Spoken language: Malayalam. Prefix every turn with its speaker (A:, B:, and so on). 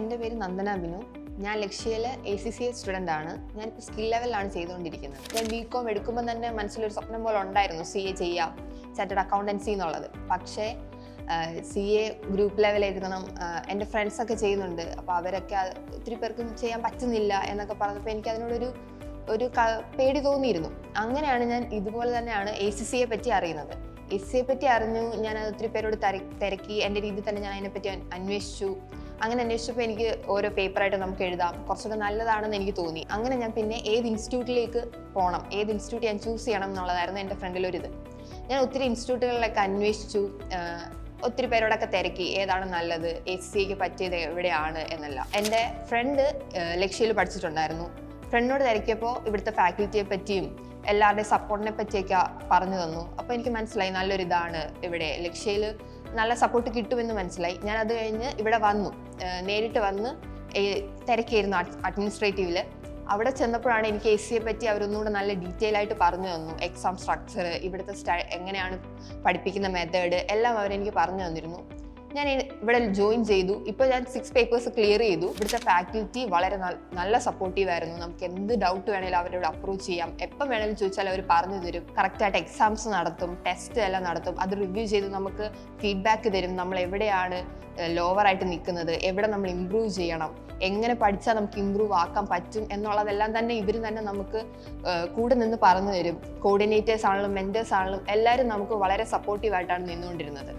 A: എൻ്റെ പേര് Nandana Binu. ഞാൻ ലക്ഷ്യയിലെ ACCA സ്റ്റുഡൻ്റ് ആണ്. ഞാനിപ്പോൾ സ്കിൽ ലെവലിലാണ് ചെയ്തുകൊണ്ടിരിക്കുന്നത്. ഞാൻ BCom എടുക്കുമ്പോൾ തന്നെ മനസ്സിലൊരു സ്വപ്നം പോലെ ഉണ്ടായിരുന്നു CA ചെയ്യാം, ചാർട്ടേഡ് അക്കൗണ്ടൻസി എന്നുള്ളത്. പക്ഷേ CA ഗ്രൂപ്പ് ലെവൽ എഴുതണം, എൻ്റെ ഫ്രണ്ട്സൊക്കെ ചെയ്യുന്നുണ്ട്, അപ്പോൾ അവരൊക്കെ ഒത്തിരി പേർക്കും ചെയ്യാൻ പറ്റുന്നില്ല എന്നൊക്കെ പറഞ്ഞപ്പോൾ എനിക്ക് അതിനോടൊരു പേടി തോന്നിയിരുന്നു. അങ്ങനെയാണ് ഞാൻ ഇതുപോലെ തന്നെയാണ് ACCയെ പറ്റി അറിയുന്നത്. ACCയെ പറ്റി അറിഞ്ഞു, ഞാൻ അത് ഒത്തിരി പേരോട് തിരക്കി, എൻ്റെ രീതിയിൽ തന്നെ ഞാൻ അതിനെപ്പറ്റി അന്വേഷിച്ചു. അങ്ങനെ അന്വേഷിച്ചപ്പോൾ എനിക്ക് ഓരോ പേപ്പറായിട്ട് നമുക്ക് എഴുതാം, കുറച്ചുകൂടെ നല്ലതാണെന്ന് എനിക്ക് തോന്നി. അങ്ങനെ ഞാൻ പിന്നെ ഏത് ഇൻസ്റ്റിറ്റ്യൂട്ടിലേക്ക് പോകണം, ഏത് ഇൻസ്റ്റിറ്റ്യൂട്ട് ഞാൻ ചൂസ് ചെയ്യണം എന്നുള്ളതായിരുന്നു എൻ്റെ ഫ്രണ്ടിലൊരിത്. ഞാൻ ഒത്തിരി ഇൻസ്റ്റിറ്റ്യൂട്ടുകളിലൊക്കെ അന്വേഷിച്ചു, ഒത്തിരി പേരോടൊക്കെ തിരക്കി ഏതാണ് നല്ലത്, ACCയ്ക്ക് പറ്റിയത് എവിടെയാണ് എന്നല്ല. എൻ്റെ ഫ്രണ്ട് ലക്ഷ്യയിൽ പഠിച്ചിട്ടുണ്ടായിരുന്നു. ഫ്രണ്ടിനോട് തിരക്കിയപ്പോൾ ഇവിടുത്തെ ഫാക്കൽറ്റിയെ പറ്റിയും എല്ലാവരുടെയും സപ്പോർട്ടിനെ പറ്റിയൊക്കെ പറഞ്ഞു തന്നു. അപ്പോൾ എനിക്ക് മനസ്സിലായി നല്ലൊരിതാണ് ഇവിടെ, ലക്ഷ്യയിൽ നല്ല സപ്പോർട്ട് കിട്ടുമെന്ന് മനസ്സിലായി. ഞാൻ അത് കഴിഞ്ഞ് ഇവിടെ വന്നു, നേരിട്ട് വന്ന് തിരക്കിയിരുന്നു അഡ്മിനിസ്ട്രേറ്റീവിൽ. അവിടെ ചെന്നപ്പോഴാണ് എനിക്ക് ACCയെ പറ്റി അവരൊന്നുകൂടെ നല്ല ഡീറ്റെയിൽ ആയിട്ട് പറഞ്ഞു തന്നു. എക്സാം സ്ട്രക്ചർ, ഇവിടുത്തെ എങ്ങനെയാണ് പഠിപ്പിക്കുന്ന മെത്തേഡ് എല്ലാം അവരെനിക്ക് പറഞ്ഞു തന്നിരുന്നു. ഞാൻ ഇവിടെ ജോയിൻ ചെയ്തു. ഇപ്പോൾ ഞാൻ 6 പേപ്പേഴ്സ് ക്ലിയർ ചെയ്തു. ഇവിടുത്തെ ഫാക്കൽറ്റി വളരെ നല്ല സപ്പോർട്ടീവ് ആയിരുന്നു. നമുക്ക് എന്ത് ഡൗട്ട് വേണേലും അവരോട് അപ്രോച്ച് ചെയ്യാം, എപ്പം വേണേലും ചോദിച്ചാൽ അവർ പറഞ്ഞു തരും. കറക്റ്റായിട്ട് എക്സാംസ് നടത്തും, ടെസ്റ്റ് എല്ലാം നടത്തും, അത് റിവ്യൂ ചെയ്ത് നമുക്ക് ഫീഡ്ബാക്ക് തരും. നമ്മൾ എവിടെയാണ് ലോവറായിട്ട് നിൽക്കുന്നത്, എവിടെ നമ്മൾ ഇമ്പ്രൂവ് ചെയ്യണം, എങ്ങനെ പഠിച്ചാൽ നമുക്ക് ഇമ്പ്രൂവ് ആക്കാൻ പറ്റും എന്നുള്ളതെല്ലാം തന്നെ ഇവർ തന്നെ നമുക്ക് കൂടെ നിന്ന് പറഞ്ഞു തരും. കോർഡിനേറ്റേഴ്സ് ആണെങ്കിലും മെൻറ്റേഴ്സ് ആണെങ്കിലും എല്ലാവരും നമുക്ക് വളരെ സപ്പോർട്ടീവായിട്ടാണ് നിന്നുകൊണ്ടിരുന്നത്.